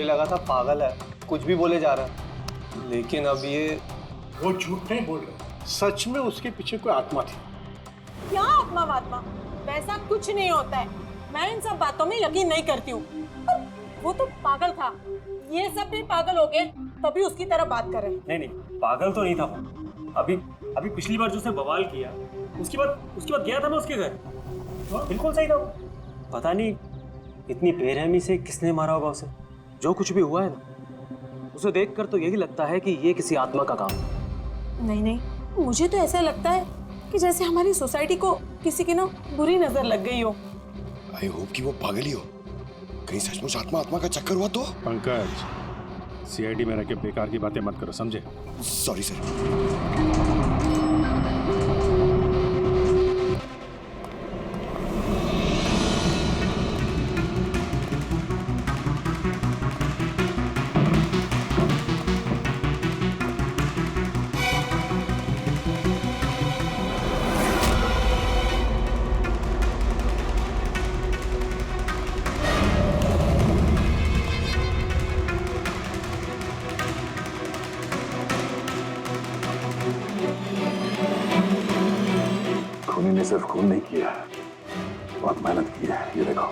लगा था पागल है, कुछ भी बोले जा रहा है, लेकिन अब ये वो झूठ नहीं बोल रहे, सच में उसके पीछे कोई आत्मा थी। क्या आत्मा वात्मा, वैसा कुछ नहीं होता है। मैं इन सब बातों में यकीन नहीं करती हूँ। वो तो पागल था, ये सब भी पागल हो गए तभी उसकी तरह बात कर रहे हैं। नहीं नहीं, पागल तो नहीं था वो। अभी पिछली बार जो उसने बवाल किया, उसके बाद गया था मैं उसके घर, बिल्कुल सही था वो। पता नहीं इतनी बेरहमी से किसने मारा होगा उसे। जो कुछ भी हुआ है ना, उसे देखकर तो यही लगता है कि ये किसी आत्मा का काम है। नहीं नहीं, मुझे तो ऐसा लगता है कि जैसे हमारी सोसाइटी को किसी की ना बुरी नजर लग गई हो। आई होप कि वो पागल ही हो, कहीं सचमुच आत्मा का चक्कर हुआ तो। पंकज, सीआईडी में रह के बेकार की बातें मत करो, समझे? Sorry sir. खूनी ने सिर्फ खून नहीं किया, बहुत मेहनत की है, ये देखो।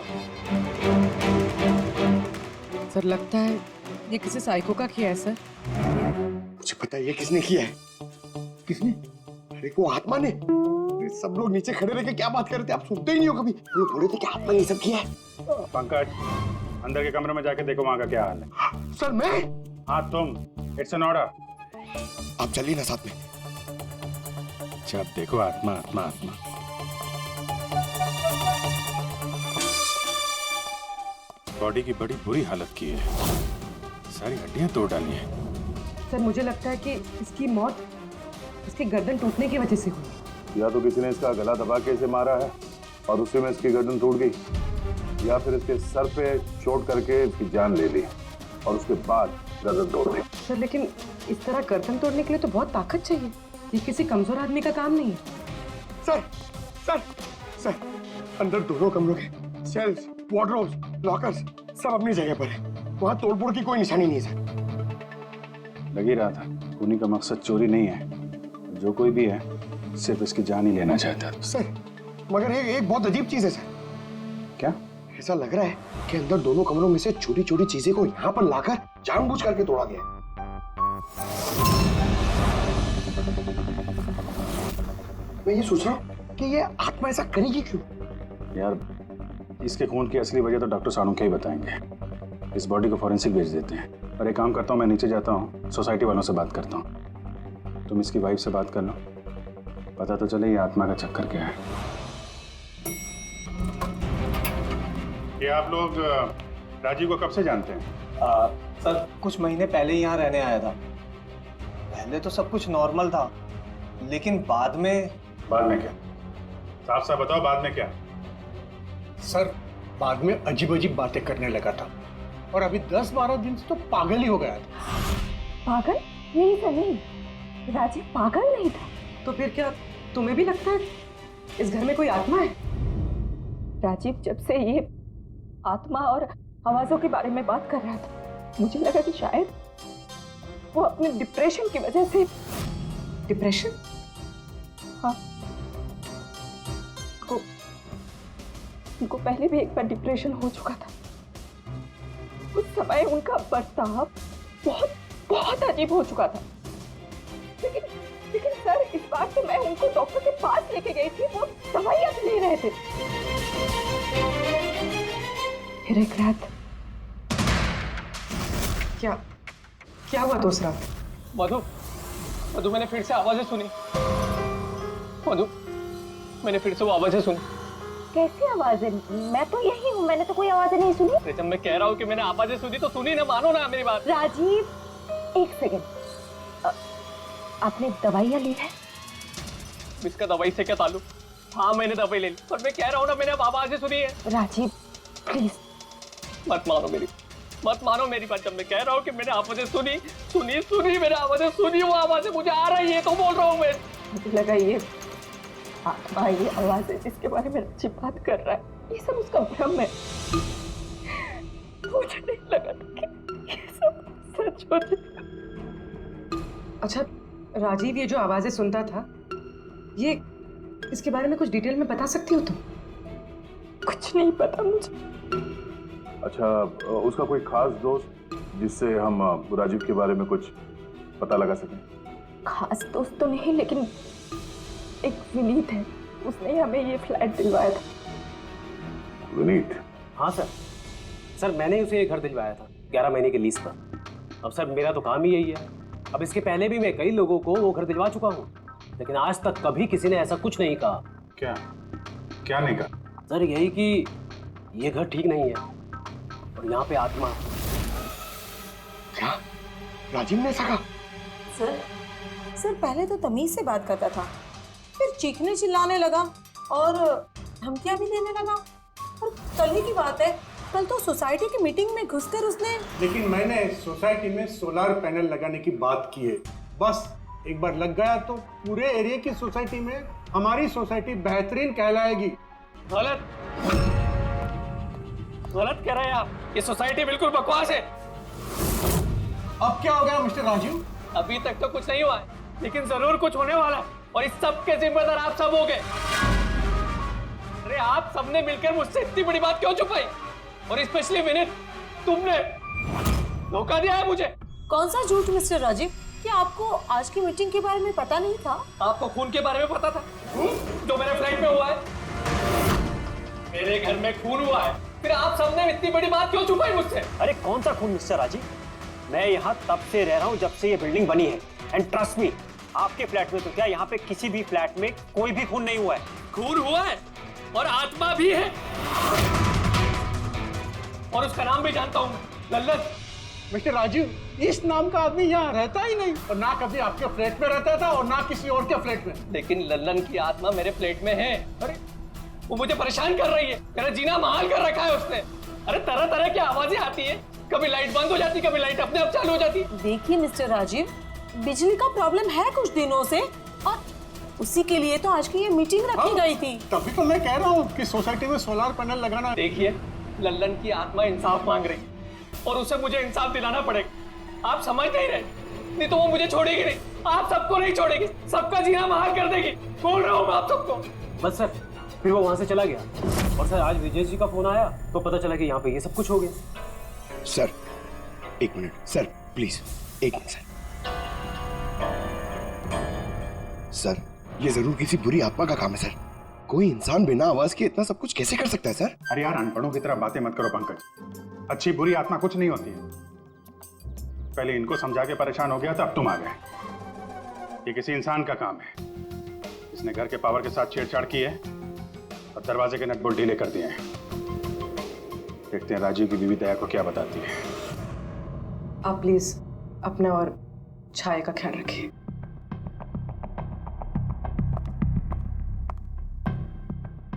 सर लगता है ये किसी साइको का किया है सर। मुझे पता है ये किसने किया है। किसने? अरे को आत्मा ने। सब लोग नीचे खड़े रह के क्या बात कर रहे थे, आप सुनते ही नहीं हो कभी। लोग बोले थे कि आत्मा ने ये सब किया है। पंकज, अंदर के कमरे में जाके देखो वहां का क्या हाल है। सर मैं? हाँ तुम, इट्स एन ऑर्डर। आप चलिए ना साथ में। जब देखो आत्मा आत्मा आत्मा। बॉडी की बड़ी बुरी हालत की है, सारी हड्डियां तोड़ डाली हैं। सर मुझे लगता है कि इसकी मौत इसकी गर्दन टूटने की वजह से हुई। या तो किसी ने इसका गला दबा के इसे मारा है और उसी में इसकी गर्दन टूट गई, या फिर इसके सर पे चोट करके इसकी जान ले ली और उसके बाद गर्दन तोड़ दी। सर लेकिन इस तरह गर्दन तोड़ने के लिए तो बहुत ताकत चाहिए, ये किसी कमजोर आदमी का काम नहीं है। सर सर सर, अंदर दोनों कमरों के सेल्स, वार्डरोब्स, लॉकर्स सब अपनी जगह पर है। वहाँ तोड़फोड़ की कोई निशानी नहीं है सर। लग ही रहा था, खूनी का मकसद चोरी नहीं है, जो कोई भी है सिर्फ इसकी जान ही लेना चाहता है। सर मगर एक बहुत अजीब चीज है सर। क्या? ऐसा लग रहा है कि अंदर दोनों कमरों में से छोटी छोटी चीजें को यहाँ पर लाकर जानबूझ करके तोड़ा गया है। मैं ये सोच रहा हूँ कि ये आत्मा ऐसा करेगी क्यों? यार इसके खून की असली वजह तो डॉक्टर सानू ही बताएंगे। इस बॉडी को फॉरेंसिक भेज देते हैं। और एक काम करता हूँ, मैं नीचे जाता हूँ, सोसाइटी वालों से बात करता हूँ। तुम इसकी वाइफ से बात कर लो, पता तो चले ये आत्मा का चक्कर क्या है। ये आप लोग राजीव को कब से जानते हैं? सर कुछ महीने पहले ही यहाँ रहने आया था। पहले तो सब कुछ नॉर्मल था, लेकिन बाद में क्या? साफ साफ बताओ, बाद में क्या? सर बाद में अजीब अजीब बातें करने लगा था और अभी 10-12 दिन से तो पागल ही हो गया था। पागल? नहीं सर नहीं, राजीव पागल नहीं था। तो फिर क्या तुम्हें भी लगता है इस घर में कोई आत्मा है? राजीव जब से ये आत्मा और आवाजों के बारे में बात कर रहा था, मुझे लगा कि शायद वो अपने डिप्रेशन की वजह से। डिप्रेशन? हाँ, उनको पहले भी एक बार डिप्रेशन हो चुका था। उस समय उनका बर्ताव बहुत बहुत अजीब हो चुका था। लेकिन सर इस बार तो मैं उनको डॉक्टर के पास लेके गई थी, वो दवाइयां ले रहे थे। फिर एक रात क्या हुआ दूसरा? मधु मैंने फिर से आवाजें सुनी। मधु मैंने फिर से वो आवाजें सुनी। कैसी आवाजें? मैं तो यही हूँ, मैंने तो कोई आवाजें नहीं सुनी। जब मैं कह रहा हूँ कि मैंने आवाजें सुनी तो सुनी ना, मानो ना मेरी बात। राजीव एक सेकंड, आपने दवाइयाँ ली है? इसका दवाई से क्या ताल्लुक? हाँ मैंने दवाई ले ली, पर मैं कह रहा हूँ ना मैंने अब आवाजें सुनी है। राजीव प्लीज मत मानो मेरी बात। जब मैं कह रहा हूँ कि मैंने आवाजें सुनी मैंने आवाजें सुनी, वो आवाजें मुझे आ रही है तो बोल रहा हूँ मैं। मुझे लगा ये आत्मा, ये आवाजें जिसके बारे में राजीव बात कर रहा है, ये सब उसका भ्रम है। मुझे नहीं लगा था कि सच हो जाएगा। अच्छा राजीव ये जो आवाजें सुनता था, ये इसके बारे में कुछ डिटेल में बता सकती हो तुम? कुछ नहीं पता मुझे। अच्छा, उसका कोई खास दोस्त जिससे हम राजीव के बारे में कुछ पता लगा सकें? खास दोस्त तो नहीं, लेकिन एक विनीत है, उसने हमें ये फ्लैट दिलवाया था। विनीत? हाँ सर, सर मैंने उसे ये घर दिलवाया था 11 महीने के लीज पर। अब सर मेरा तो काम ही यही है। अब इसके पहले भी मैं कई लोगों को वो घर दिलवा चुका हूँ, लेकिन आज तक कभी किसी ने ऐसा कुछ नहीं कहा। क्या क्या नहीं कहा? सर यही कि ये घर ठीक नहीं है और यहाँ पे आत्मा। क्या राजीव ने ऐसा कहा? सर पहले तो तमीज से बात करता था, फिर चीखने चिल्लाने लगा और धमकियां भी देने लगा। और कल ही की बात है, कल तो सोसाइटी की मीटिंग में घुसकर उसने। लेकिन मैंने सोसाइटी में सोलर पैनल लगाने की बात की है। बस एक बार लग गया तो पूरे एरिया की सोसाइटी में हमारी सोसाइटी बेहतरीन कहलाएगी। गलत गलत कह रहे हैं आप। ये सोसाइटी बिल्कुल बकवास है। अब क्या हो गया मिस्टर राजीव? अभी तक तो कुछ नहीं हुआ है, लेकिन जरूर कुछ होने वाला है, और इस सब के जिम्मेदार आप सब हो गए। अरे आप सबने मिलकर मुझसे इतनी बड़ी बात क्यों छुपाई? और स्पेशली विनीत, तुमने धोखा दिया है मुझे। कौन सा झूठ मिस्टर राजीव? क्या आपको आज की मीटिंग के बारे में पता नहीं था? आपको खून के बारे में पता था? जो मेरे फ्लैट में हुआ है, मेरे घर में खून हुआ है, फिर आप सबने इतनी बड़ी बात क्यों छुपाई मुझसे? अरे कौन सा खून मिस्टर राजीव? मैं यहाँ तब से रह रहा हूँ जब से ये बिल्डिंग बनी है, एंड ट्रस्ट मी, आपके फ्लैट में तो क्या, यहाँ पे किसी भी फ्लैट में कोई भी खून नहीं हुआ है। खून हुआ है और आत्मा भी है, और उसका नाम भी जानता हूँ, लल्लन। मिस्टर राजीव, इस नाम का आदमी यहाँ रहता ही नहीं, और ना कभी आपके फ्लैट में रहता था और ना किसी और के फ्लैट में। लेकिन लल्लन की आत्मा मेरे फ्लैट में है। अरे वो मुझे परेशान कर रही है, मेरा जीना महाल कर रखा है उसने। अरे तरह तरह की आवाजें आती है, कभी लाइट बंद हो जाती, कभी लाइट अपने आप चालू हो जाती। देखिए मिस्टर राजीव, बिजली का प्रॉब्लम है कुछ दिनों से, और उसी के लिए तो आज की ये मीटिंग रखी गई थी। तभी तो मैं कह रहा हूँ कि सोसाइटी में सोलर पैनल लगाना। देखिए, लल्लन की आत्मा इंसाफ मांग रही है, और उसे मुझे इंसाफ दिलाना पड़ेगा। आप समझ नहीं रहे, नहीं तो वो मुझे छोड़ेगी नहीं। आप सबको नहीं छोड़ेगी, सबका जीना महाल कर देगी। बोल रहा हूँ मैं आप सबको। बस सर, फिर वो वहां से चला गया, और सर आज विजय जी का फोन आया तो पता चला कि यहाँ पे ये सब कुछ हो गया। सर एक मिनट सर, प्लीज एक मिनट सर। सर ये जरूर किसी बुरी आत्मा का काम है सर। कोई इंसान बिना आवाज के इतना सब कुछ कैसे कर सकता है सर? अरे यार, अनपढ़ों की तरह बातें मत करो पंकज। अच्छी बुरी आत्मा कुछ नहीं होती है। पहले इनको समझा के परेशान हो गया था, अब तुम आ गए। ये किसी इंसान का काम है। इसने घर के पावर के साथ छेड़छाड़ की है और दरवाजे के नट बोल्ट ढीले कर दिए हैं। देखते हैं राजीव की बीवी दया को क्या बताती है। आप प्लीज अपना और छाया का ख्याल रखिए।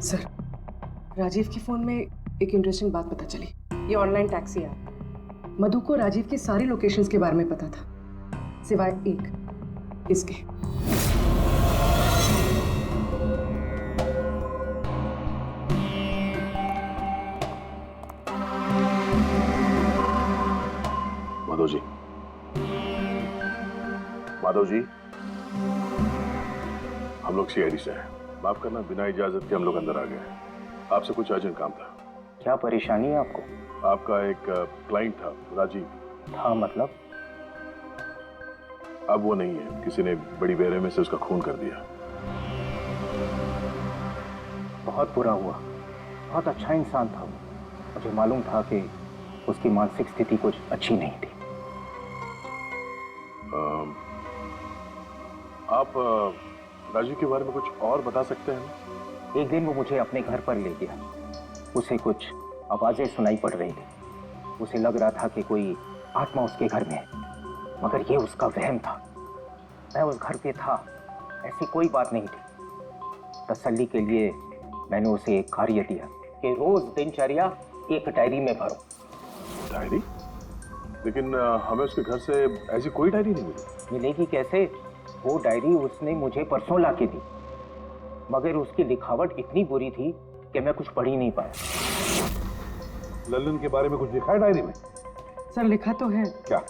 सर, राजीव के फोन में एक इंटरेस्टिंग बात पता चली। ये ऑनलाइन टैक्सी है। मधु को राजीव की सारी लोकेशंस के बारे में पता था, सिवाय एक, इसके। माधव जी, माधव जी, हम लोग सीआईडी से हैं। माफ करना, बिना इजाजत के हम लोग अंदर आ गए। आपसे कुछ अर्जेंट काम था। क्या परेशानी है आपको? आपका एक क्लाइंट था, राजीव। हाँ मतलब? अब वो नहीं है, किसी ने बड़ी बेरहमी से उसका खून कर दिया। बहुत बुरा हुआ। बहुत अच्छा इंसान था वो। मुझे मालूम था कि उसकी मानसिक स्थिति कुछ अच्छी नहीं थी। आप राजीव के बारे में कुछ और बता सकते हैं? एक दिन वो मुझे अपने घर पर ले गया। उसे कुछ आवाजें सुनाई पड़ रही थी। उसे लग रहा था कि कोई आत्मा उसके घर में है, मगर ये उसका वहम था। मैं उस घर पे था, ऐसी कोई बात नहीं थी। तसल्ली के लिए मैंने उसे एक कार्य दिया कि रोज दिनचर्या एक डायरी में भरो। डायरी? लेकिन हमें उसके घर से ऐसी कोई डायरी नहीं मिली। मिलेगी कैसे? वो डायरी उसने मुझे परसों ला के दी, मगर उसकी लिखावट इतनी बुरी थी कि मैं कुछ पढ़ ही नहीं पाया। लल्लन के बारे में कुछ लिखा है डायरी में? सर लिखा तो है, क्या?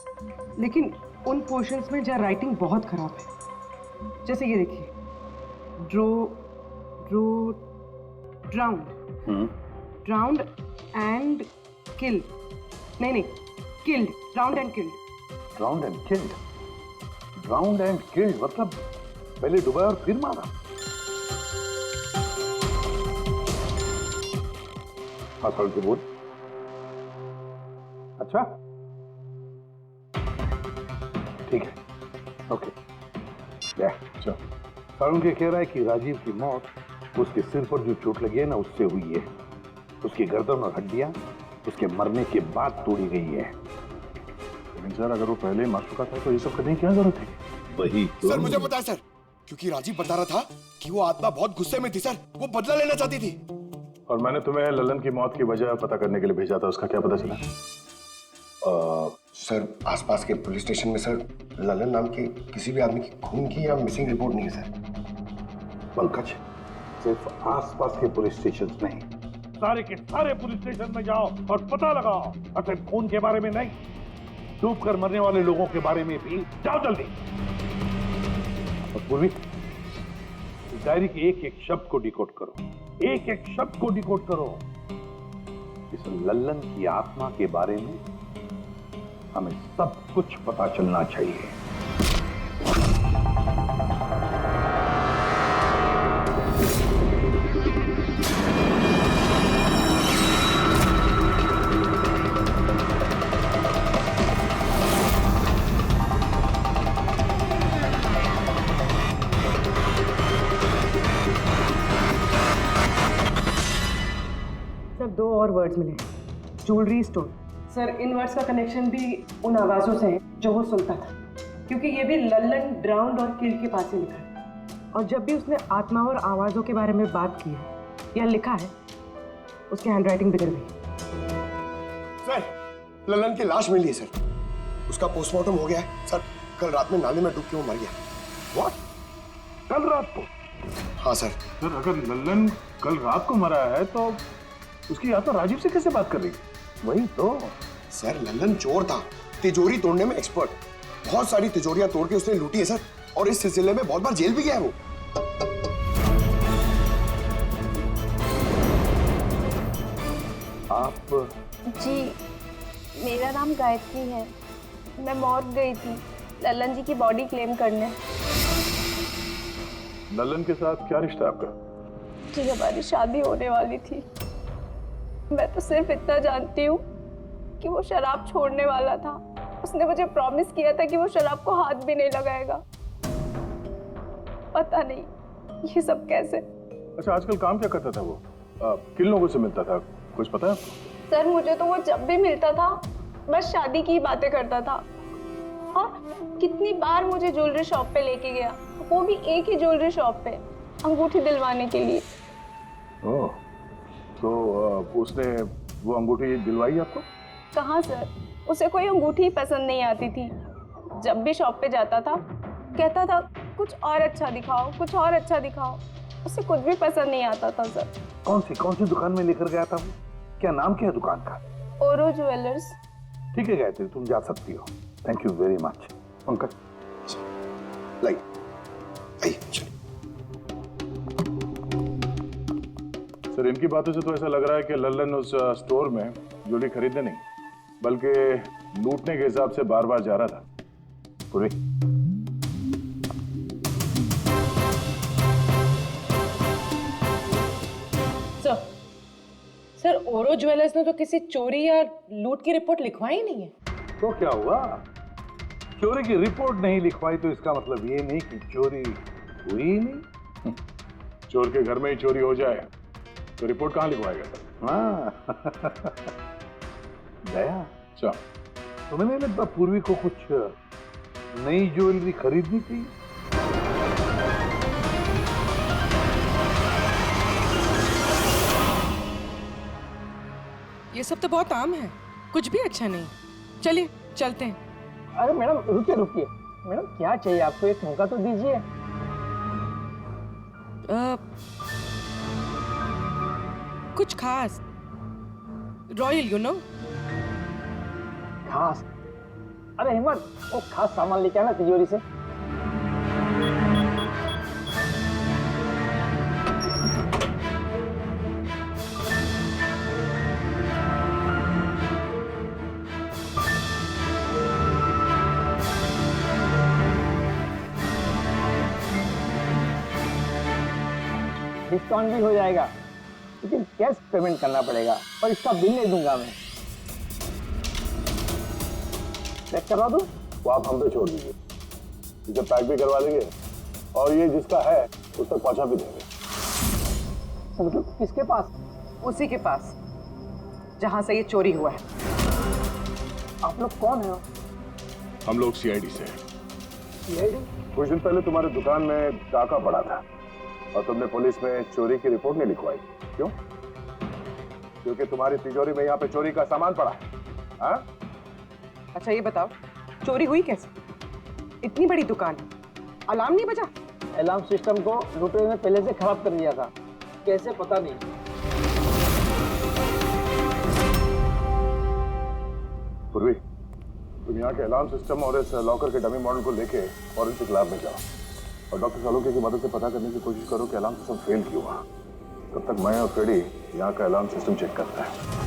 लेकिन उन पोर्शंस में जहाँ राइटिंग बहुत खराब है। जैसे ये देखिए, ड्राउंड एंड किल्ड। नहीं, killed, drowned and killed. Drowned and killed? Drowned and killed मतलब पहले डुबाया और फिर मारा? हाँ खोल के बोल। अच्छा ठीक है, ओके। चलो। सारुण के कह रहा है कि राजीव की मौत उसके सिर पर जो चोट लगी है ना, उससे हुई है। उसकी गर्दन और हड्डियां उसके मरने के बाद तोड़ी गई है। लेकिन सर अगर वो पहले ही मर चुका था तो ये सब करने की क्या जरूरत है? वही तो। सर मुझे पता है सर, क्योंकि राजीव बता रहा था कि वो आत्मा बहुत गुस्से में थी सर, वो बदला लेना चाहती थी। और मैंने तुम्हें ललन की मौत की वजह पता करने के लिए भेजा था, उसका क्या पता चला? सर आसपास के पुलिस स्टेशन में सर ललन नाम के किसी भी आदमी की खून की या मिसिंग रिपोर्ट नहीं है सर। पंकज, सिर्फ आसपास के पुलिस स्टेशन नहीं, सारे के सारे पुलिस स्टेशन में जाओ और पता लगाओ। अगर खून के बारे में नहीं, डूब कर मरने वाले लोगों के बारे में भी जाओ जल्दी। और पूर्वी, इस डायरी के एक एक शब्द को डिकोड करो, एक एक शब्द को डिकोड करो। इस लल्लन की आत्मा के बारे में हमें सब कुछ पता चलना चाहिए। सर 2 और वर्ड्स मिले, ज्वेलरी स्टोर। सर इन वर्ड्स का कनेक्शन भी उन आवाज़ों से है जो वो सुनता था, क्योंकि ये भी लल्लन, ड्राउंड और किल्ड के पास ही लिखा है। और जब भी उसने आत्मा और आवाज़ों के बारे में बात की है या लिखा है, उसकी हैंडराइटिंग बिगड़ गई। सर ललन की लाश मिली है सर, उसका पोस्टमार्टम हो गया है सर। कल रात में नाले में डूब के वो मर गया। What? कल रात को? हाँ सर। सर अगर ललन कल रात को मरा है तो उसकी आत्मा राजीव से कैसे बात कर रही है? वही तो सर, ललन चोर था, तिजोरी तोड़ने में एक्सपर्ट। बहुत सारी तिजोरियां तोड़ के उसने लूटी है सर, और इस सिलसिले में बहुत बार जेल भी गया है वो। आप? जी, मेरा नाम गायत्री है। मैं मॉर्ग गई थी ललन जी की बॉडी क्लेम करने। ललन के साथ क्या रिश्ता है आपका? जी हमारी शादी होने वाली थी। मैं तो सिर्फ इतना जानती हूँ कि वो शराब छोड़ने वाला था। उसने मुझे प्रॉमिस किया था कि वो शराब को हाथ भी नहीं लगाएगा। पता नहीं ये सब कैसे। अच्छा आजकल काम क्या करता था वो? किन लोगों से मिलता था, कुछ पता है आपको? सर मुझे तो वो जब भी मिलता था बस शादी की बातें करता था, और कितनी बार मुझे ज्वेलरी शॉप पे लेके गया, वो भी एक ही ज्वेलरी शॉप पे, अंगूठी दिलवाने के लिए। ओह, तो उसने वो अंगूठी दिलवाई आपको? कहाँ सर, उसे कोई अंगूठी पसंद नहीं आती थी। जब भी शॉप पे जाता था कहता था कुछ और अच्छा दिखाओ, कुछ और अच्छा दिखाओ। उसे कुछ भी पसंद नहीं आता था सर। कौन सी दुकान में लेकर गया था वो? क्या नाम क्या है दुकान का? ओरो ज्वेलर्स। ठीक है गायत्री, तुम जा सकती हो। Thank you very much. Pankaj like sir इनकी बातों से तो ऐसा लग रहा है कि लल्लन उस स्टोर में ज्वेलरी खरीदने नहीं बल्कि लूटने के हिसाब से बार बार जा रहा था। पूरी सर ओरो ज्वेलर्स ने तो किसी चोरी या लूट की रिपोर्ट लिखवाई नहीं है। तो क्या हुआ? चोरी की रिपोर्ट नहीं लिखवाई तो इसका मतलब ये नहीं कि चोरी हुई ही नहीं। चोर के घर में ही चोरी हो जाए तो रिपोर्ट कहाँ लिखवाएगा सर? हाँ दया, अच्छा तुम्हें नहीं लगता पूर्वी को कुछ नई ज्वेलरी खरीदनी थी? ये सब तो बहुत आम है, कुछ भी अच्छा नहीं। चलिए चलते हैं। अरे मैडम रुकिए रुकिए, मैडम क्या चाहिए आपको, एक मौका तो दीजिए। कुछ खास, रॉयल यू नो। खास, अरे हिम्मत वो खास सामान लेके आना तिजोरी से। डिस्काउंट भी हो जाएगा, लेकिन कैश पेमेंट करना पड़ेगा और इसका बिल नहीं दूंगा मैं। चेक करवा दूं? वो आप हम पे छोड़ दीजिए, इसे पैक भी करवा देंगे और ये जिसका है उस तक पहुंचा भी देंगे। मतलब किसके पास? उसी के पास जहां से ये चोरी हुआ है। आप लोग कौन है? हम लोग सीआईडी से हैं। सीआईडी? कुछ दिन पहले तुम्हारी दुकान में डाका पड़ा था और तुमने पुलिस में चोरी की रिपोर्ट नहीं लिखवाई, क्यों? क्योंकि तुम्हारी तिजोरी में यहाँ पे चोरी का सामान पड़ा है। हाँ? अच्छा ये बताओ, चोरी हुई कैसे? इतनी बड़ी दुकान, अलार्म नहीं बजा? अलार्म सिस्टम को लुटेरे ने पहले से खराब कर दिया था, कैसे पता नहीं। पूर्वी, तुम यहाँ के अलार्म सिस्टम और इस लॉकर के डमी मॉडल को लेके फॉरेंसिक लैब में जाओ और डॉक्टर सालुंके की मदद से पता करने की कोशिश करो कि अलार्म सिस्टम फेल क्यों हुआ। तब तक मैं और फ्रेडी यहाँ का अलार्म सिस्टम चेक करता है।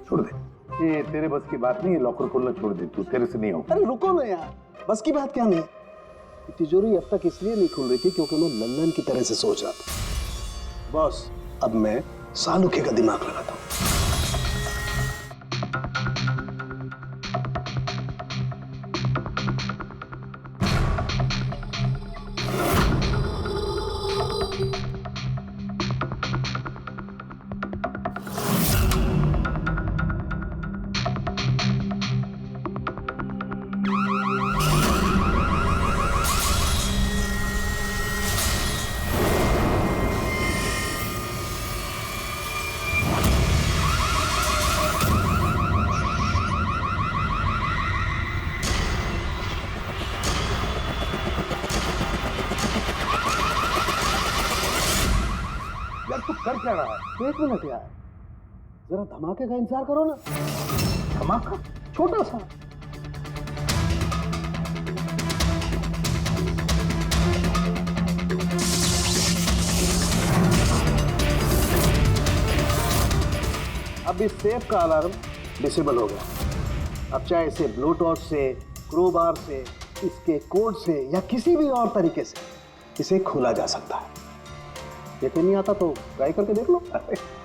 छोड़ दे, ये तेरे बस की बात नहीं है, लॉकर खोलना छोड़ दे, तू तेरे से नहीं होगा। अरे रुको ना यार, बस की बात क्या नहीं। तिजोरी अब तक इसलिए नहीं खुल रही थी क्योंकि मैं लल्लन की तरह से सोच रहा था। बॉस, अब मैं सालुके का दिमाग लगाता हूँ। यार तू कर क्या रहा है? एक मिनट यार, जरा धमाके का इंतजार करो ना। धमाका? छोटा सा। अब इस सेफ का अलार्म डिसेबल हो गया। अब चाहे इसे ब्लूटूथ से, क्रोबार से, इसके कोड से या किसी भी और तरीके से इसे खोला जा सकता है। यकीन नहीं आता तो ट्राई करके देख लो।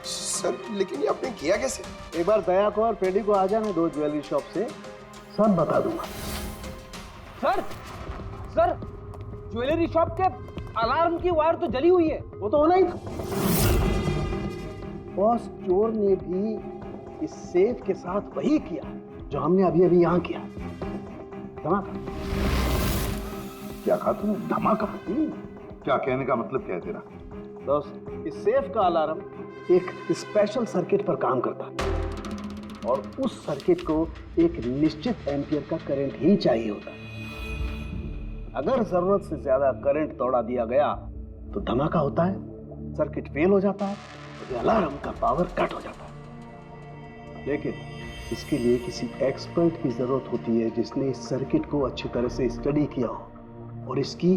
सर लेकिन ये आपने किया कैसे? एक बार दया को और पेडी को आ जाने दो ज्वेलरी शॉप से, सब बता दूंगा। सर ज्वेलरी शॉप के अलार्म की वायर तो जली हुई है। वो तो होना ही था। बॉस, चोर ने भी इस सेफ के साथ वही किया जो हमने अभी अभी यहाँ किया। धमाका। क्या कहा तूने? धमाका? क्या कहने का मतलब क्या है तेरा? दोस्त, इस सेफ का अलार्म एक स्पेशल सर्किट पर काम करता है और उस सर्किट को एक निश्चित एम्पियर का करंट ही चाहिए होता है। अगर जरूरत से ज्यादा करंट दौड़ा दिया गया तो धमाका होता है, सर्किट फेल हो जाता है, तो अलार्म का पावर कट हो जाता है। लेकिन इसके लिए किसी एक्सपर्ट की जरूरत होती है जिसने इस सर्किट को अच्छी तरह से स्टडी किया हो और इसकी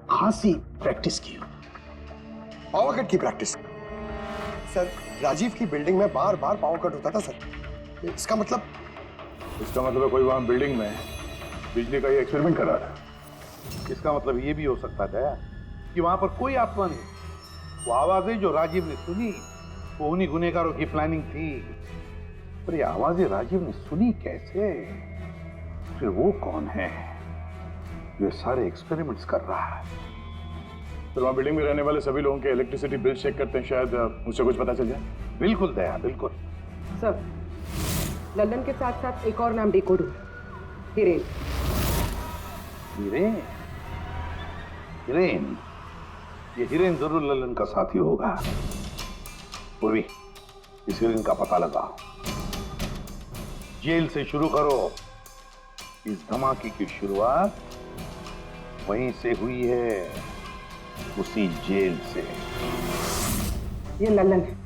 खासी प्रैक्टिस की हो। पावर कट की प्रैक्टिस? सर, राजीव की बिल्डिंग में बार बार पावर कट होता था सर। इसका मतलब इसका मतलब है कोई वहां बिल्डिंग में बिजली का ये एक्सपेरिमेंट कर रहा था। इसका मतलब ये भी हो सकता है कि वहां पर कोई आत्मा नहीं, वो आवाजें जो राजीव ने सुनी वो उन्हीं गुनहगारों की प्लानिंग थी। पर ये आवाजें राजीव ने सुनी कैसे? फिर वो कौन है जो सारे एक्सपेरिमेंट्स कर रहा है? तो वहाँ बिल्डिंग में रहने वाले सभी लोगों के इलेक्ट्रिसिटी बिल चेक करते हैं, शायद मुझसे कुछ पता चल जाए। बिल्कुल दया, बिल्कुल। सर, लल्लन के साथ साथ एक और नाम डिकोड हुआ, हिरेन। हिरेन? हिरेन? ये हिरेन जरूर लल्लन का साथी होगा। पूर्वी, इस हिरेन का पता लगाओ। जेल से शुरू करो। इस धमाके की शुरुआत वहीं से हुई है, उसी जेल से। ये लल्लन है,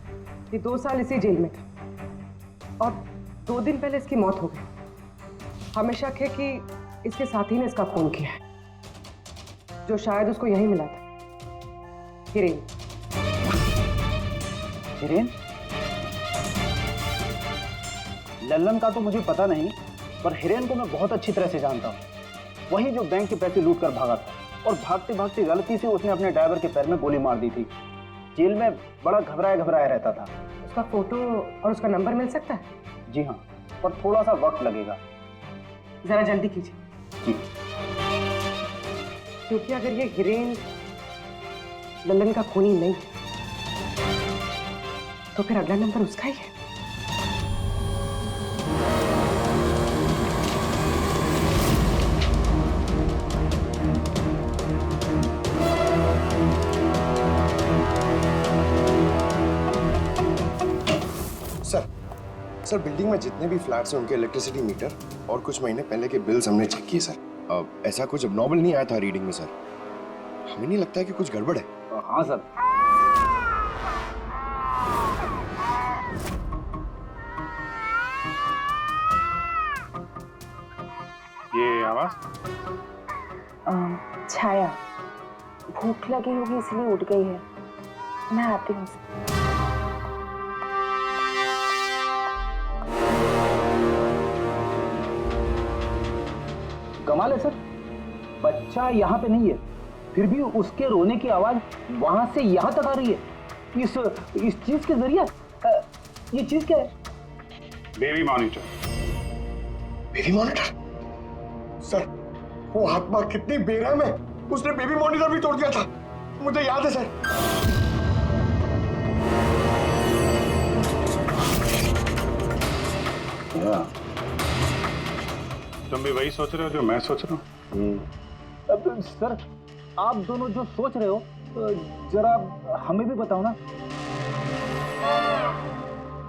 ये 2 साल इसी जेल में था और 2 दिन पहले इसकी मौत हो गई। हमें शक है कि इसके साथी ने इसका खून किया है, जो शायद उसको यहीं मिला था। हिरेन। हिरेन? लल्लन का तो मुझे पता नहीं, पर हिरेन को मैं बहुत अच्छी तरह से जानता हूँ। वही जो बैंक के पैसे लूट कर भागा था और भागते भागते गलती से उसने अपने ड्राइवर के पैर में गोली मार दी थी। जेल में बड़ा घबराया घबराया रहता था। उसका फोटो और उसका नंबर मिल सकता है? जी हाँ, पर थोड़ा सा वक्त लगेगा। जरा जल्दी कीजिए। जी। क्योंकि अगर ये हिरेन लल्लन का खूनी नहीं तो फिर अगला नंबर उसका ही है। सर बिल्डिंग में जितने भी फ्लैट्स हैं उनके इलेक्ट्रिसिटी मीटर और कुछ महीने पहले के बिल्स हमने चेक किए सर। ऐसा कुछ अबनॉर्मल नहीं आया था रीडिंग में सर। हमें नहीं लगता है कि कुछ गड़बड़ है। हाँ सर। ये आवाज? छाया, भूख लगी होगी इसलिए उठ गई है। मैं आती हूँ। कमाल है सर, बच्चा यहाँ पे नहीं है, फिर भी उसके रोने की आवाज वहां से यहाँ तक आ रही है। इस चीज के जरिए ये चीज क्या है? Baby monitor. Baby monitor? Sir वो आत्मा कितनी बेरहम है, उसने बेबी मॉनिटर भी तोड़ दिया था, मुझे याद है सर। तुम भी वही सोच रहे हो जो मैं सोच रहा हूँ? अब सर, आप दोनों जो सोच रहे हो जरा हमें भी बताओ ना।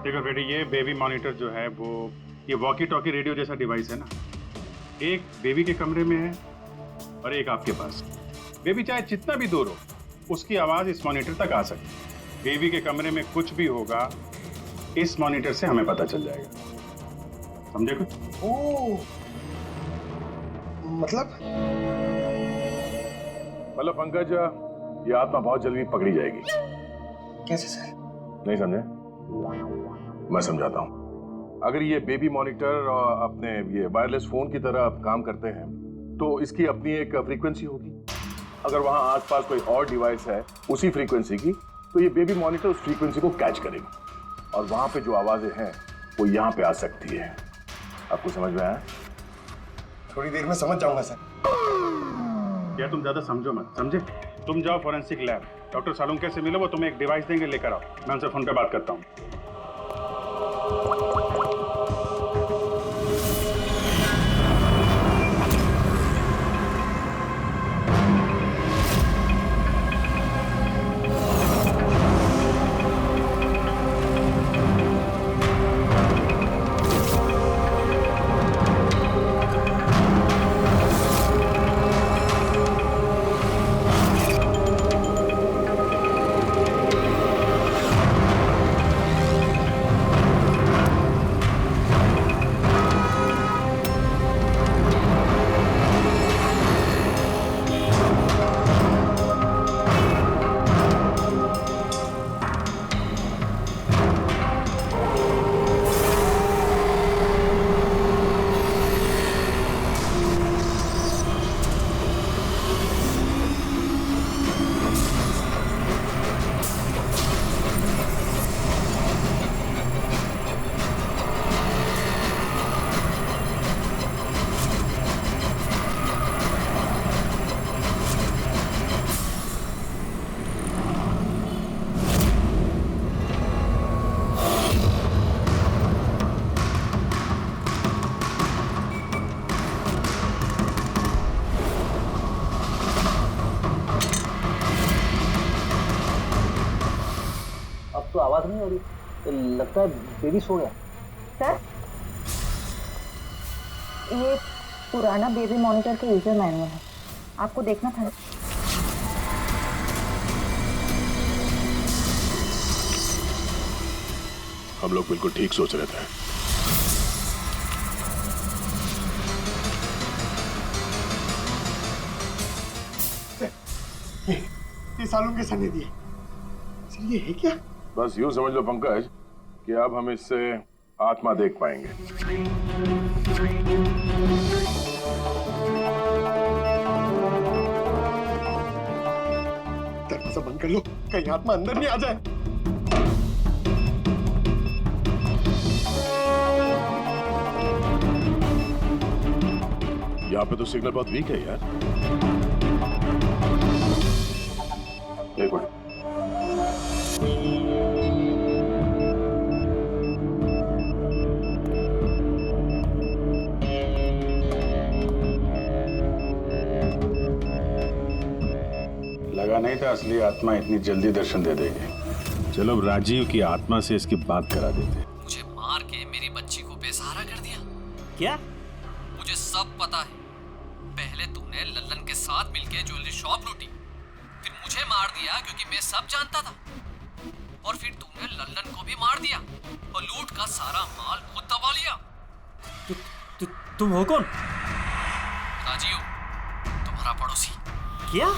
देखो बेटी, ये बेबी मॉनिटर जो है वो ये वॉकी टॉकी रेडियो जैसा डिवाइस है ना। एक बेबी के कमरे में है और एक आपके पास। बेबी चाहे जितना भी दूर हो, उसकी आवाज इस मॉनिटर तक आ सकती है। बेबी के कमरे में कुछ भी होगा, इस मॉनिटर से हमें पता चल जाएगा। समझे कुछ? मतलब पंकज, ये आत्मा बहुत जल्दी पकड़ी जाएगी। कैसे सर? नहीं समझे? मैं समझाता हूँ। अगर ये बेबी मॉनिटर अपने ये वायरलेस फोन की तरह काम करते हैं तो इसकी अपनी एक फ्रीक्वेंसी होगी। अगर वहां आसपास कोई और डिवाइस है उसी फ्रीक्वेंसी की, तो ये बेबी मॉनिटर उस फ्रीक्वेंसी को कैच करेगा और वहां पे जो आवाजें हैं वो यहाँ पे आ सकती है। आपको समझ में आया? थोड़ी देर में समझ जाऊंगा सर। या तुम ज्यादा समझो मत, समझे? तुम जाओ फॉरेंसिक लैब, डॉक्टर सालुंके से मिलो, वो तुम्हें एक डिवाइस देंगे, लेकर आओ। मैं उनसे फोन पे बात करता हूँ। बात नहीं हो रही। लगता है बेबी सो गया। सर, ये पुराना बेबी मॉनिटर का यूजर मैनुअल है, आपको देखना था। हम लोग बिल्कुल ठीक सोच रहे थे। ये सालों के सने दिए। सर ये है क्या? बस यूं समझ लो पंकज कि अब हम इससे आत्मा देख पाएंगे। दरवाजा बंद कर लो, कहीं आत्मा अंदर नहीं आ जाए। यहाँ पे तो सिग्नल बहुत वीक है यार। एक मिनट। लगा नहीं था असली आत्मा इतनी जल्दी दर्शन दे देगी। चलो अब राजीव की आत्मा से इसकी बात करा देते। मुझे मार के मेरी बच्ची को बेसहारा कर दिया। क्या? मुझे सब पता है। पहले तूने लल्लन के साथ मिलके ज्वेलरी शॉप लूटी, फिर मुझे मार दिया क्योंकि मैं सब जानता था, और फिर तूने लल्लन को भी मार दिया और लूट का सारा माल खुद दबा लिया। तुम हो कौन? राजीव, तुम्हारा पड़ोसी। क्या?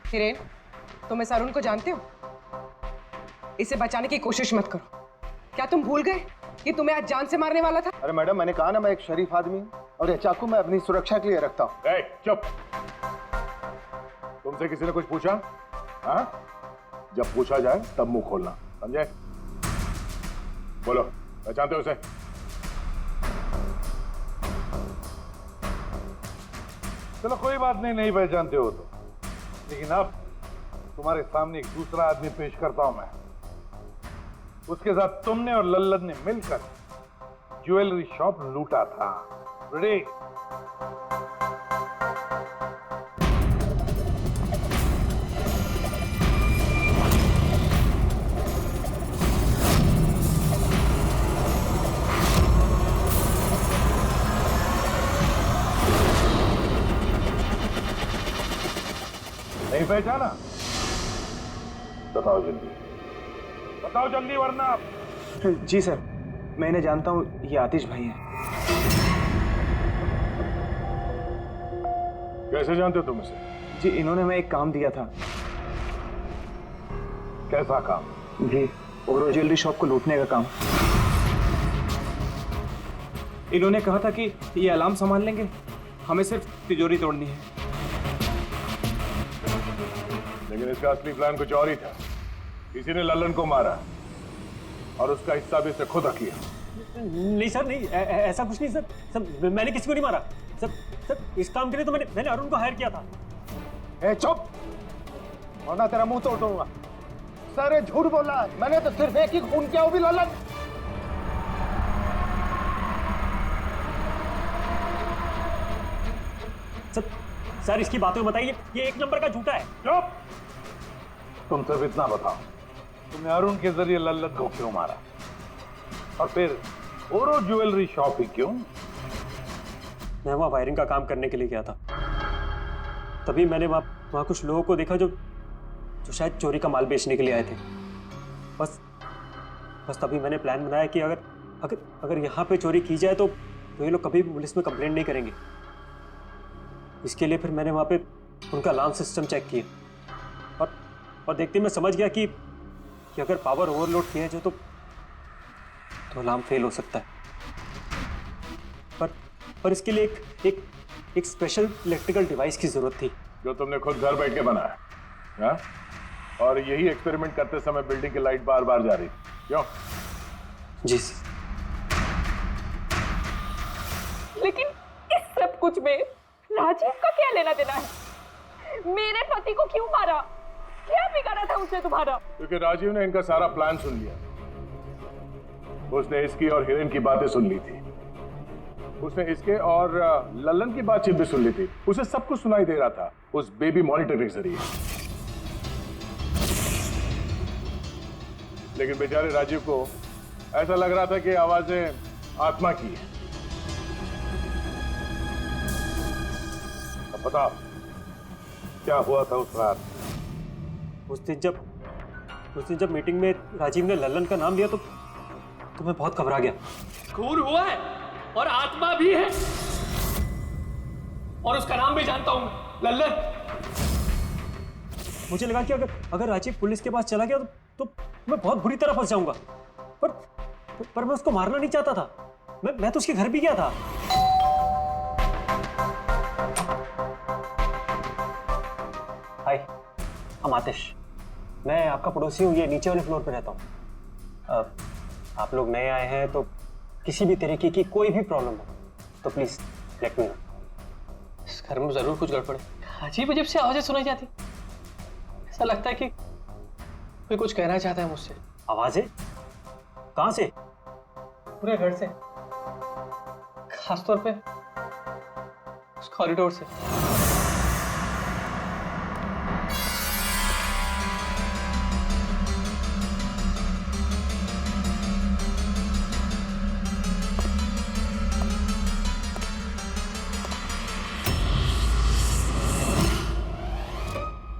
हिरेन, तुम इस अरुण को जानते हो? इसे बचाने की कोशिश मत करो। क्या तुम भूल गए कि तुम्हें आज जान से मारने वाला था? अरे मैडम, मैंने कहा ना मैं एक शरीफ आदमी हूँ, और ये चाकू मैं अपनी सुरक्षा के लिए रखता हूँ। चुप। तुमसे किसी ने कुछ पूछा? हाँ? जब पूछा जाए तब मुंह खोलना, समझे? बोलो, पहचानते हो उसे? चलो कोई बात नहीं, नहीं पहचानते हो तो, लेकिन अब तुम्हारे सामने एक दूसरा आदमी पेश करता हूं मैं। उसके साथ तुमने और लल्लन ने मिलकर ज्वेलरी शॉप लूटा था। रेडी? नहीं पहचाना? बताओ जल्दी, बताओ जल्दी, वरना जी सर, मैं इन्हें जानता हूँ, ये आतिश भाई हैं। कैसे जानते हो तुम इसे? जी, इन्होंने हमें एक काम दिया था। कैसा काम? जी, ओरो ज्वेलरी शॉप को लूटने का काम। इन्होंने कहा था कि ये अलार्म संभाल लेंगे, हमें सिर्फ तिजोरी तोड़नी है। लेकिन इसका असली प्लान कुछ और ही था। किसी ने लल्लन को मारा और उसका हिस्सा भी इसे खुद किया। नहीं सर, नहीं, ऐसा कुछ नहीं सर। सर, मैंने किसी को नहीं मारा। सर, इस काम के लिए तो मैंने अरुण को हायर किया था। ए चुप, वरना तेरा मुंह तोड़ दूंगा। सर, ये झूठ बोल रहा है। मैंने तो सिर्फ एक ही खून किया, वो भी लल्लन। सर, इसकी बातें बताइए, ये एक नंबर का झूठा है। चुप! तुम सिर्फ इतना बताओ, तुमने अरुण के जरिए लल्लन को क्यों मारा, और फिर ओरो ज्वेलरी शॉप ही क्यों? मैं वहाँ वायरिंग का काम करने के लिए गया था। तभी मैंने वहाँ कुछ लोगों को देखा जो शायद चोरी का माल बेचने के लिए आए थे। बस तभी मैंने प्लान बनाया कि अगर यहाँ पे चोरी की जाए तो ये लोग कभी भी पुलिस में कंप्लेंट नहीं करेंगे। इसके लिए फिर मैंने वहाँ पे उनका अलार्म सिस्टम चेक किया, और देखते मैं समझ गया कि अगर पावर ओवरलोड किया जाए तो अलार्म फेल हो सकता है। पर इसके लिए एक स्पेशल इलेक्ट्रिकल डिवाइस की जरूरत थी, जो तुमने खुद घर बैठ के बनाया, हाँ? और यही एक्सपेरिमेंट करते समय बिल्डिंग की लाइट बार बार जा रही, क्यों? जी। लेकिन इस सब कुछ में राजीव का क्या लेना देना है? मेरे पति को क्यों मारा? क्या बिगाड़ा था उसने तुम्हारा? क्योंकि राजीव ने इनका सारा प्लान सुन लिया। उसने इसकी और हिरेन की बातें सुन ली थी। उसने इसके और लल्लन की बातचीत भी सुन ली थी। उसे सब कुछ सुनाई दे रहा था उस बेबी मॉनिटर के जरिए। लेकिन बेचारे राजीव को ऐसा लग रहा था कि आवाजें आत्मा की है। अब बताओ क्या हुआ था उस रात? उस दिन जब मीटिंग में राजीव ने लल्लन का नाम लिया तो मैं बहुत घबरा गया। खून हुआ है और आत्मा भी है, और उसका नाम भी जानता हूं, लल्लन। मुझे लगा कि अगर राजीव पुलिस के पास चला गया तो मैं बहुत बुरी तरह फंस जाऊंगा। पर मैं उसको मारना नहीं चाहता था। मैं तो उसके घर भी गया था। हाय, हम आतिश। मैं आपका पड़ोसी हूँ, ये नीचे वाले फ्लोर पे रहता हूँ। आप लोग नए आए हैं तो किसी भी तरीके की कोई भी प्रॉब्लम हो तो प्लीज लेट मी नो। इस घर में जरूर कुछ गड़बड़ है। अजीब अजीब सी आवाजें सुनाई जाती। ऐसा लगता है कि कोई कुछ कहना चाहता है मुझसे। आवाजें? कहाँ से? पूरे घर से, खासतौर पे उस कॉरिडोर से।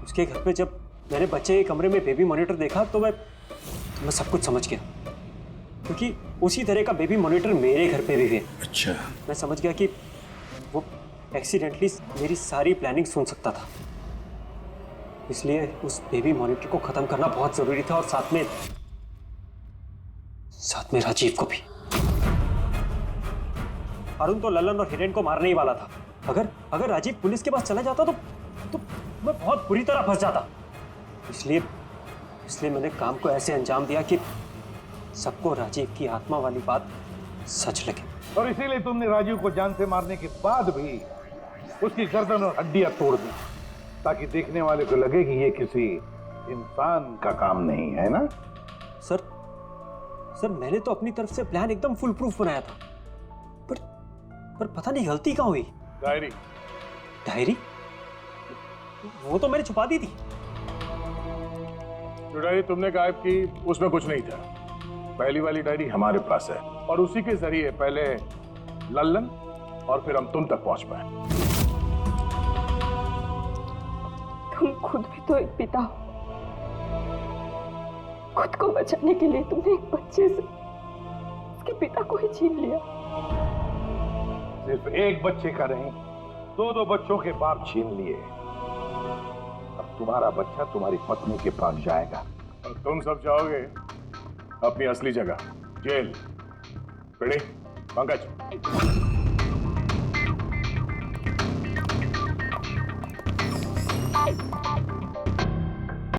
उसके घर पे जब मैंने बच्चे के कमरे में बेबी मॉनिटर देखा तो मैं सब कुछ समझ गया, क्योंकि उसी तरह का बेबी मॉनिटर मेरे घर पे भी है। अच्छा। मैं समझ गया कि वो एक्सीडेंटली मेरी सारी प्लानिंग सुन सकता था, इसलिए उस बेबी मॉनिटर को खत्म करना बहुत जरूरी था, और साथ में राजीव को भी। अरुण तो लल्लन और हिरेन को मारने ही वाला था। अगर राजीव पुलिस के पास चला जाता तो मैं बहुत बुरी तरह फंस जाता। इसलिए मैंने काम को ऐसे अंजाम दिया कि सबको राजीव की आत्मा वाली बात सच लगे। और इसीलिए तुमने राजीव को जान से मारने के बाद भी उसकी गर्दन और हड्डियां तोड़ दी, ताकि देखने वाले को लगे कि ये किसी इंसान का काम नहीं है ना? सर मैंने तो अपनी तरफ से प्लान एकदम फुल प्रूफ बनाया था, पर पता नहीं गलती कहाँ हुई। डायरी? वो तो मैंने छुपा दी थी। जो डायरी तुमने गायब की उसमें कुछ नहीं था। पहली वाली डायरी हमारे पास है, और उसी के जरिए पहले लल्लन और फिर हम तुम तक पहुंच पाए। तुम खुद भी तो एक पिता हो। खुद को बचाने के लिए तुमने एक बच्चे से उसके पिता को ही छीन लिया। सिर्फ एक बच्चे का नहीं, दो बच्चों के बाप छीन लिए। अब तुम्हारा बच्चा तुम्हारी पत्नी के पास जाएगा और तुम सब जाओगे अपनी असली जगह, जेल। रेडी पंकज?